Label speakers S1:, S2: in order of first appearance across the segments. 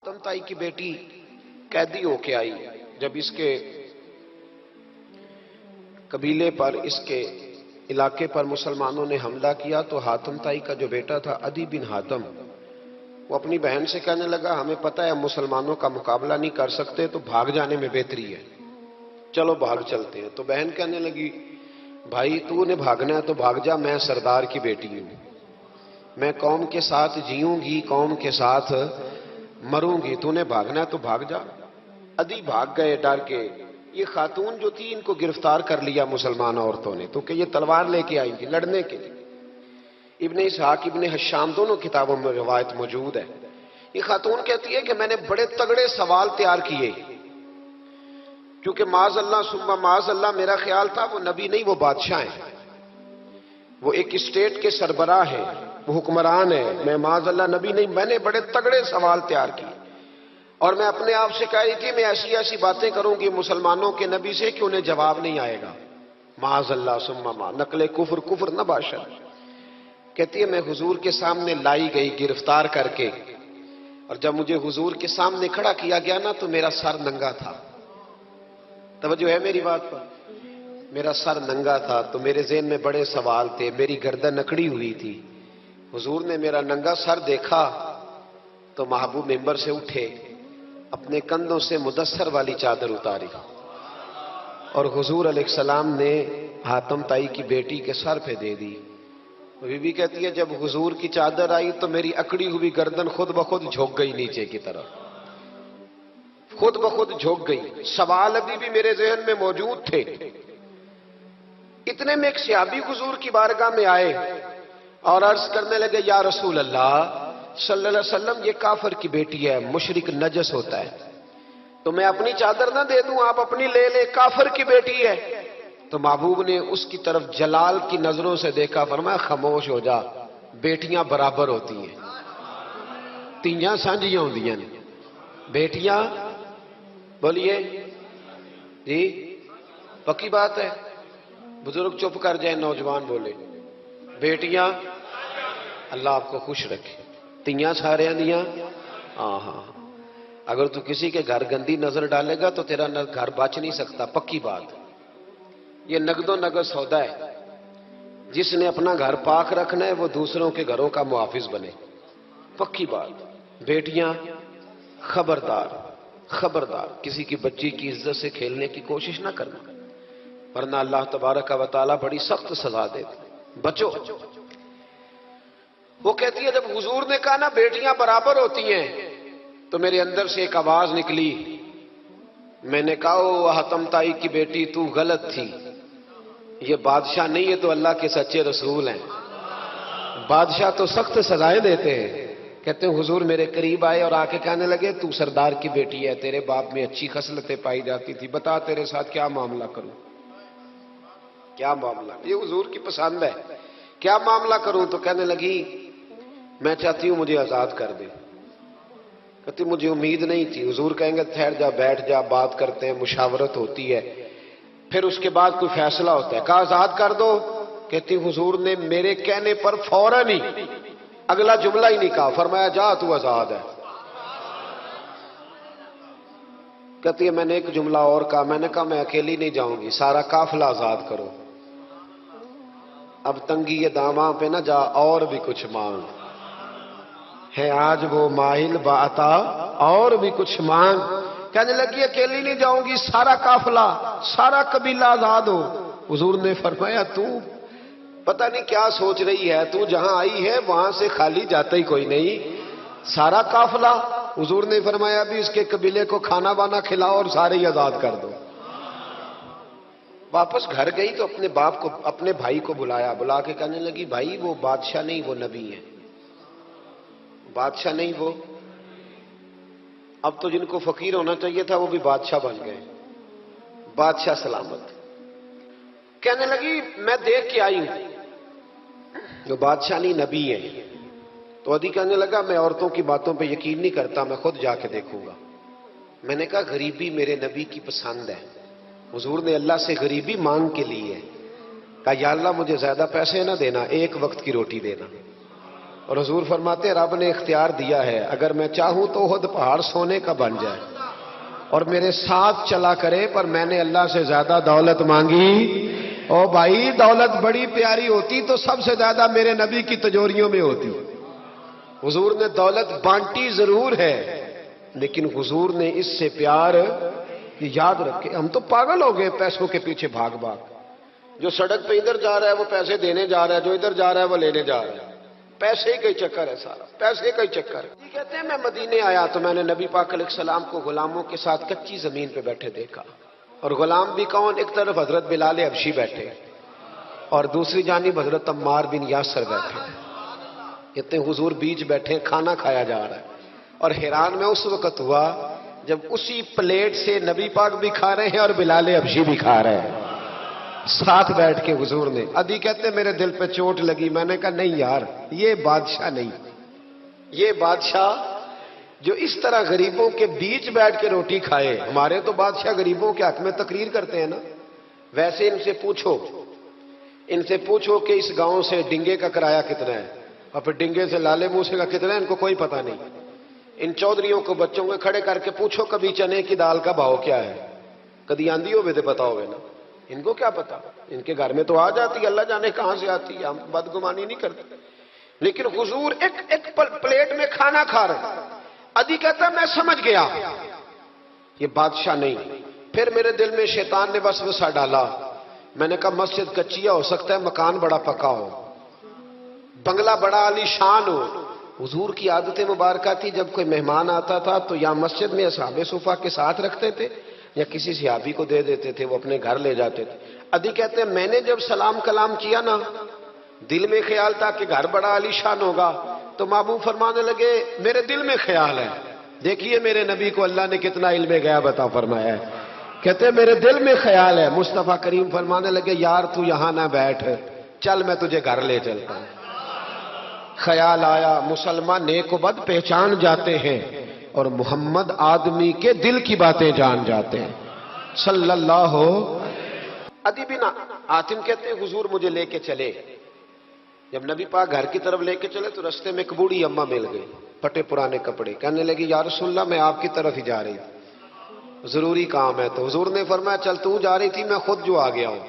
S1: تائی کی بیٹی قیدی ہو کے آئی جب اس کے قبیلے پر، اس کے علاقے پر مسلمانوں نے حملہ کیا تو حاتم تائی کا جو بیٹا تھا عدی بن حاتم، وہ اپنی بہن سے کہنے لگا ہمیں پتہ ہے ہم مسلمانوں کا مقابلہ نہیں کر سکتے تو بھاگ جانے میں بہتری ہے، چلو بھاگ چلتے ہیں۔ تو بہن کہنے لگی بھائی تو نے بھاگنا ہے تو بھاگ جا، میں سردار کی بیٹی ہوں، میں قوم کے ساتھ جیوں گی، قوم کے ساتھ مروں گی، تو نے بھاگنا ہے تو بھاگ جا۔ عدی بھاگ گئے ڈر کے۔ یہ خاتون جو تھی ان کو گرفتار کر لیا مسلمان عورتوں نے، تو کہ یہ تلوار لے کے آئی تھی لڑنے کے لیے۔ ابن اسحاق ابن حشام دونوں کتابوں میں روایت موجود ہے۔ یہ خاتون کہتی ہے کہ میں نے بڑے تگڑے سوال تیار کیے، کیونکہ معاذ اللہ ثم معاذ اللہ میرا خیال تھا وہ نبی نہیں، وہ بادشاہ ہیں، وہ ایک اسٹیٹ کے سربراہ ہیں، وہ حکمران ہے، میں معاذ اللہ نبی نہیں۔ میں نے بڑے تگڑے سوال تیار کیے اور میں اپنے آپ سے کہہ رہی تھی میں ایسی ایسی باتیں کروں گی مسلمانوں کے نبی سے کہ انہیں جواب نہیں آئے گا، معاذ اللہ ثم معاذ، نقل کفر، کفر نہ باشد۔ کہتی ہے میں حضور کے سامنے لائی گئی گرفتار کر کے، اور جب مجھے حضور کے سامنے کھڑا کیا گیا نا تو میرا سر ننگا تھا۔ توجہ ہے میری بات پر؟ میرا سر ننگا تھا تو میرے ذہن میں بڑے سوال تھے، میری گردن اکڑی ہوئی تھی۔ حضور نے میرا ننگا سر دیکھا تو محبوب ممبر سے اٹھے، اپنے کندھوں سے مدثر والی چادر اتاری اور حضور علیہ السلام نے حاتم تائی کی بیٹی کے سر پہ دے دی۔ بی بی کہتی ہے جب حضور کی چادر آئی تو میری اکڑی ہوئی گردن خود بخود جھک گئی نیچے کی طرف، خود بخود جھک گئی۔ سوال ابھی بھی میرے ذہن میں موجود تھے۔ اتنے میں ایک صحابی حضور کی بارگاہ میں آئے اور عرض کرنے لگے یا رسول اللہ صلی اللہ علیہ وسلم، یہ کافر کی بیٹی ہے، مشرک نجس ہوتا ہے، تو میں اپنی چادر نہ دے دوں، آپ اپنی لے لیں، کافر کی بیٹی ہے۔ تو محبوب نے اس کی طرف جلال کی نظروں سے دیکھا، فرمایا خاموش ہو جا، بیٹیاں برابر ہوتی ہیں، تیاں سانجیاں ہوندیاں نے، بیٹیاں، بولیے جی پکی بات ہے، بزرگ چپ کر جائیں، نوجوان بولے، بیٹیاں، اللہ آپ کو خوش رکھے، تیاں سارے دیاں، ہاں ہاں، اگر تو کسی کے گھر گندی نظر ڈالے گا تو تیرا گھر بچ نہیں سکتا، پکی بات۔ یہ نقد و نقد سودا ہے، جس نے اپنا گھر پاک رکھنا ہے وہ دوسروں کے گھروں کا محافظ بنے، پکی بات۔ بیٹیاں خبردار، خبردار کسی کی بچی کی عزت سے کھیلنے کی کوشش نہ کرنا، ورنہ اللہ تبارک و تعالیٰ بڑی سخت سزا دے، بچو۔ وہ کہتی ہے جب حضور نے کہا نا بیٹیاں برابر ہوتی ہیں تو میرے اندر سے ایک آواز نکلی، میں نے کہا او حاتم تائی کی بیٹی تو غلط تھی، یہ بادشاہ نہیں ہے تو اللہ کے سچے رسول ہیں، بادشاہ تو سخت سزائیں دیتے ہیں۔ کہتے ہیں حضور میرے قریب آئے اور آ کے کہنے لگے تو سردار کی بیٹی ہے، تیرے باپ میں اچھی خصلتیں پائی جاتی تھی، بتا تیرے ساتھ کیا معاملہ کروں، کیا معاملہ، یہ حضور کی پسند ہے، کیا معاملہ کروں؟ تو کہنے لگی میں چاہتی ہوں مجھے آزاد کر دے۔ کہتی مجھے امید نہیں تھی، حضور کہیں گے ٹھہر جا، بیٹھ جا، بات کرتے ہیں، مشاورت ہوتی ہے، پھر اس کے بعد کوئی فیصلہ ہوتا ہے۔ کہا آزاد کر دو۔ کہتی حضور نے میرے کہنے پر فوراً ہی اگلا جملہ ہی نہیں کہا، فرمایا جا تو آزاد ہے۔ کہتی ہے میں نے ایک جملہ اور کہا، میں نے کہا میں اکیلی نہیں جاؤں گی، سارا قافلہ آزاد کرو، اب تنگی یہ داماں پہ نہ جا، اور بھی کچھ مانگ ہے آج وہ ماہل باتا، اور بھی کچھ مانگ۔ کہنے لگی اکیلی نہیں جاؤں گی، سارا قافلہ، سارا قبیلہ آزاد ہو۔ حضور نے فرمایا تو پتہ نہیں کیا سوچ رہی ہے، تو جہاں آئی ہے وہاں سے خالی جاتا ہی کوئی نہیں، سارا قافلہ۔ حضور نے فرمایا بھی اس کے قبیلے کو کھانا بانا کھلاؤ اور سارے ہی آزاد کر دو۔ واپس گھر گئی تو اپنے باپ کو، اپنے بھائی کو بلایا، بلا کے کہنے لگی بھائی وہ بادشاہ نہیں وہ نبی ہے، بادشاہ نہیں وہ، اب تو جن کو فقیر ہونا چاہیے تھا وہ بھی بادشاہ بن گئے، بادشاہ سلامت۔ کہنے لگی میں دیکھ کے آئی ہوں جو بادشاہ نہیں نبی ہے۔ تو عدی کہنے لگا میں عورتوں کی باتوں پہ یقین نہیں کرتا، میں خود جا کے دیکھوں گا۔ میں نے کہا غریبی میرے نبی کی پسند ہے، حضور نے اللہ سے غریبی مانگ کے لی ہے، کہا یا اللہ مجھے زیادہ پیسے نہ دینا، ایک وقت کی روٹی دینا۔ اور حضور فرماتے ہیں رب نے اختیار دیا ہے، اگر میں چاہوں تو احد پہاڑ سونے کا بن جائے اور میرے ساتھ چلا کرے، پر میں نے اللہ سے زیادہ دولت مانگی۔ او بھائی دولت بڑی پیاری ہوتی تو سب سے زیادہ میرے نبی کی تجوریوں میں ہوتی۔ حضور نے دولت بانٹی ضرور ہے، لیکن حضور نے اس سے پیار یاد رکھے۔ ہم تو پاگل ہو گئے پیسوں کے پیچھے بھاگ بھاگ، جو سڑک پہ ادھر جا رہا ہے وہ پیسے دینے جا رہا ہے، جو ادھر جا رہا ہے وہ لینے جا رہا ہے۔ پیسے کا ہی چکر ہے سارا، پیسے کا ہی چکر ہے۔ یہ کہتے ہیں میں مدینے آیا تو میں نے نبی پاک علیہ السلام کو غلاموں کے ساتھ کچی زمین پہ بیٹھے دیکھا، اور غلام بھی کون؟ ایک طرف حضرت بلال حبشی بیٹھے اور دوسری جانب حضرت عمار بن یاسر بیٹھے۔ کہتے ہیں حضور بیچ بیٹھے، کھانا کھایا جا رہا ہے، اور حیران میں اس وقت ہوا جب اسی پلیٹ سے نبی پاک بھی کھا رہے ہیں اور بلال حبشی بھی کھا رہے ہیں ساتھ بیٹھ کے حضور نے۔ ادھی کہتے میرے دل پہ چوٹ لگی، میں نے کہا نہیں یار، یہ بادشاہ نہیں، یہ بادشاہ جو اس طرح غریبوں کے بیچ بیٹھ کے روٹی کھائے۔ ہمارے تو بادشاہ غریبوں کے حق میں تقریر کرتے ہیں نا، ویسے ان سے پوچھو کہ اس گاؤں سے ڈنگے کا کرایہ کتنا ہے، اور پھر ڈنگے سے لالے موسے کا کتنا ہے، ان کو کوئی پتہ نہیں۔ ان چودھریوں کو بچوں کو کھڑے کر کے پوچھو کبھی چنے کی دال کا بھاؤ کیا ہے، کدی آندھی ہوئے تو پتا ہوئے نا، ان کو کیا پتا؟ ان کے گھر میں تو آ جاتی ہے، اللہ جانے کہاں سے آتی ہے، ہم بدگمانی نہیں کرتے۔ لیکن حضور ایک پلیٹ میں کھانا کھا رہے۔ ادھی کہتا میں سمجھ گیا یہ بادشاہ نہیں۔ پھر میرے دل میں شیطان نے وسوسہ ڈالا، میں نے کہا مسجد کچیا ہو سکتا ہے، مکان بڑا پکا ہو، بنگلہ بڑا عالی شان ہو۔ حضور کی عادت مبارکہ تھی جب کوئی مہمان آتا تھا تو یا مسجد میں اصحاب صفہ کے ساتھ رکھتے تھے یا کسی صحابی کو دے دیتے تھے، وہ اپنے گھر لے جاتے تھے۔ ادھی کہتے ہیں میں نے جب سلام کلام کیا نا، دل میں خیال تھا کہ گھر بڑا عالی شان ہوگا، تو محبوب فرمانے لگے میرے دل میں خیال ہے، دیکھیے میرے نبی کو اللہ نے کتنا علم غیب عطا فرمایا ہے۔ کہتے ہیں میرے دل میں خیال ہے۔ مصطفیٰ کریم فرمانے لگے یار تو یہاں نہ بیٹھ، چل میں تجھے گھر لے چلتا ہوں۔ خیال آیا مسلمان نیک و بد پہچان جاتے ہیں، اور محمد آدمی کے دل کی باتیں جان جاتے ہیں صلی اللہ ہو۔ ادی بن حاتم کہتے ہیں حضور مجھے لے کے چلے، جب نبی پاک گھر کی طرف لے کے چلے تو رستے میں ایک بوڑھی اماں مل گئی، پھٹے پرانے کپڑے، کہنے لگی یا رسول اللہ میں آپ کی طرف ہی جا رہی تھی، ضروری کام ہے۔ تو حضور نے فرمایا چل تو جا رہی تھی، میں خود جو آ گیا ہوں۔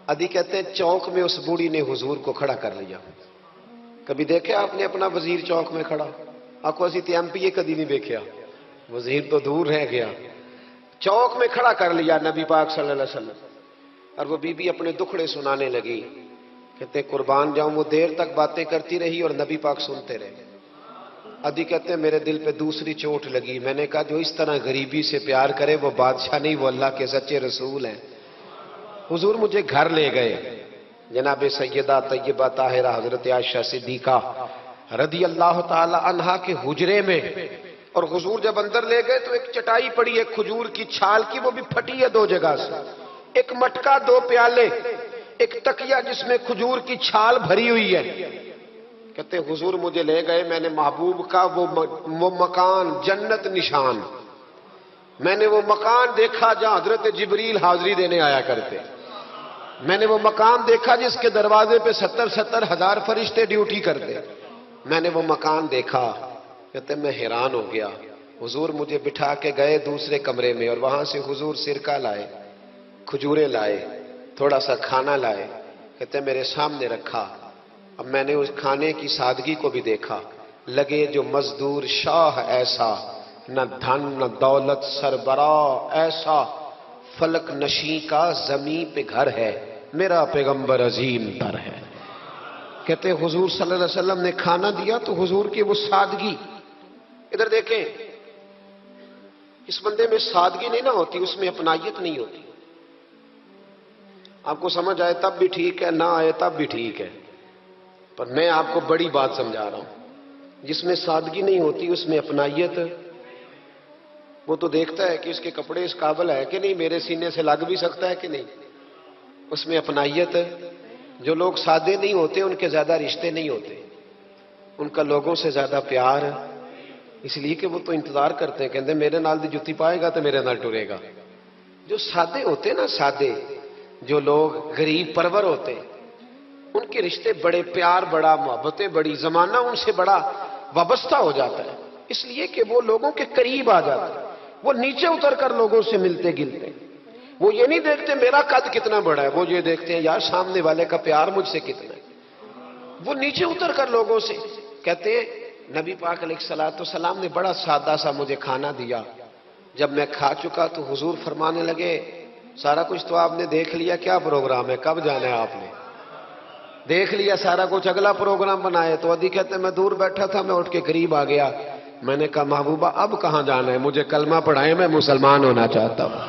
S1: ادھی کہتے ہیں چوک میں اس بوڑھی نے حضور کو کھڑا کر لیا۔ کبھی دیکھے آپ نے اپنا وزیر چوک میں کھڑا؟ آپ کو اسی ایم پی کدی نہیں دیکھا، وزیر تو دور رہ گیا۔ چوک میں کھڑا کر لیا نبی پاک صلی اللہ علیہ وسلم، اور وہ بی بی اپنے دکھڑے سنانے لگی۔ کہتے قربان جاؤں وہ دیر تک باتیں کرتی رہی اور نبی پاک سنتے رہے۔ ادھی کہتے ہیں میرے دل پہ دوسری چوٹ لگی، میں نے کہا جو اس طرح غریبی سے پیار کرے وہ بادشاہ نہیں، وہ اللہ کے سچے رسول ہیں۔ حضور مجھے گھر لے گئے، جناب سیدہ طیبہ طاہرہ حضرت عائشہ صدیقہ رضی اللہ تعالی عنہا کے حجرے میں، اور حضور جب اندر لے گئے تو ایک چٹائی پڑی ہے کھجور کی چھال کی، وہ بھی پھٹی ہے دو جگہ سے، ایک مٹکا، دو پیالے، ایک تکیہ جس میں کھجور کی چھال بھری ہوئی ہے۔ کہتے حضور مجھے لے گئے، میں نے محبوب کا وہ مکان جنت نشان، میں نے وہ مکان دیکھا جہاں حضرت جبریل حاضری دینے آیا کرتے، میں نے وہ مکان دیکھا جس کے دروازے پہ 70 ہزار فرشتے ڈیوٹی کرتے، میں نے وہ مکان دیکھا۔ کہتے میں حیران ہو گیا۔ حضور مجھے بٹھا کے گئے دوسرے کمرے میں، اور وہاں سے حضور سرکہ لائے، کھجورے لائے، تھوڑا سا کھانا لائے، کہتے میرے سامنے رکھا۔ اب میں نے اس کھانے کی سادگی کو بھی دیکھا، لگے جو مزدور شاہ ایسا، نہ دھن نہ دولت سربراہ ایسا، فلک نشیں کا زمین پہ گھر ہے، میرا پیغمبر عظیم تر ہے۔ کہتے حضور صلی اللہ علیہ وسلم نے کھانا دیا تو حضور کی وہ سادگی، ادھر دیکھیں اس بندے میں سادگی نہیں نہ ہوتی، اس میں اپنائیت نہیں ہوتی۔ آپ کو سمجھ آئے تب بھی ٹھیک ہے، نہ آئے تب بھی ٹھیک ہے، پر میں آپ کو بڑی بات سمجھا رہا ہوں۔ جس میں سادگی نہیں ہوتی اس میں اپنائیت، وہ تو دیکھتا ہے کہ اس کے کپڑے اس قابل ہے کہ نہیں، میرے سینے سے لگ بھی سکتا ہے کہ نہیں، اس میں اپنائیت۔ جو لوگ سادے نہیں ہوتے ان کے زیادہ رشتے نہیں ہوتے، ان کا لوگوں سے زیادہ پیار، اس لیے کہ وہ تو انتظار کرتے ہیں، کہتے ہیں میرے نال دی جتی پائے گا تو میرے نال ٹرے گا۔ جو سادے ہوتے نا، سادے جو لوگ غریب پرور ہوتے، ان کے رشتے بڑے پیار، بڑا محبتیں، بڑی زمانہ ان سے بڑا وابستہ ہو جاتا ہے، اس لیے کہ وہ لوگوں کے قریب آ جاتا ہے، وہ نیچے اتر کر لوگوں سے ملتے گلتے، وہ یہ نہیں دیکھتے میرا قد کتنا بڑا ہے، وہ یہ دیکھتے ہیں یار سامنے والے کا پیار مجھ سے کتنا ہے۔ وہ نیچے اتر کر لوگوں سے کہتے ہیں نبی پاک علیہ الصلوۃ والسلام نے بڑا سادہ سا مجھے کھانا دیا، جب میں کھا چکا تو حضور فرمانے لگے سارا کچھ تو آپ نے دیکھ لیا، کیا پروگرام ہے، کب جانا ہے؟ آپ نے دیکھ لیا سارا کچھ، اگلا پروگرام بنائے۔ تو عدی کہتے ہیں میں دور بیٹھا تھا، میں اٹھ کے قریب آ گیا، میں نے کہا محبوبہ اب کہاں جانا ہے، مجھے کلمہ پڑھائے، میں مسلمان ہونا چاہتا ہوں۔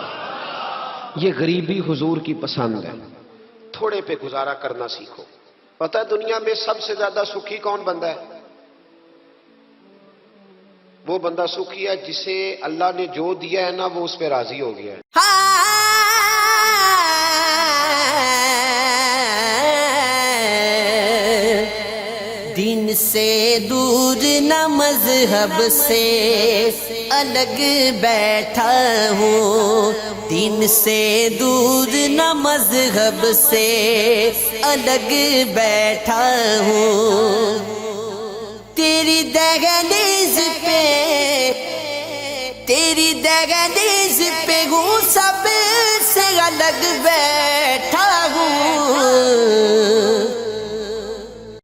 S1: یہ غریبی حضور کی پسند ہے، تھوڑے پہ گزارا کرنا سیکھو۔ پتہ ہے دنیا میں سب سے زیادہ سکھی کون بندہ ہے؟ وہ بندہ سکھی ہے جسے اللہ نے جو دیا ہے نا وہ اس پہ راضی ہو گیا ہے۔
S2: دین سے دور نہ مذہب سے الگ بیٹھا ہوں، دین سے دور نہ مذہب سے الگ بیٹھا ہوں، تیری دہلیز پہ تیری دہلیز پہ ہوں سب سے الگ بیٹھا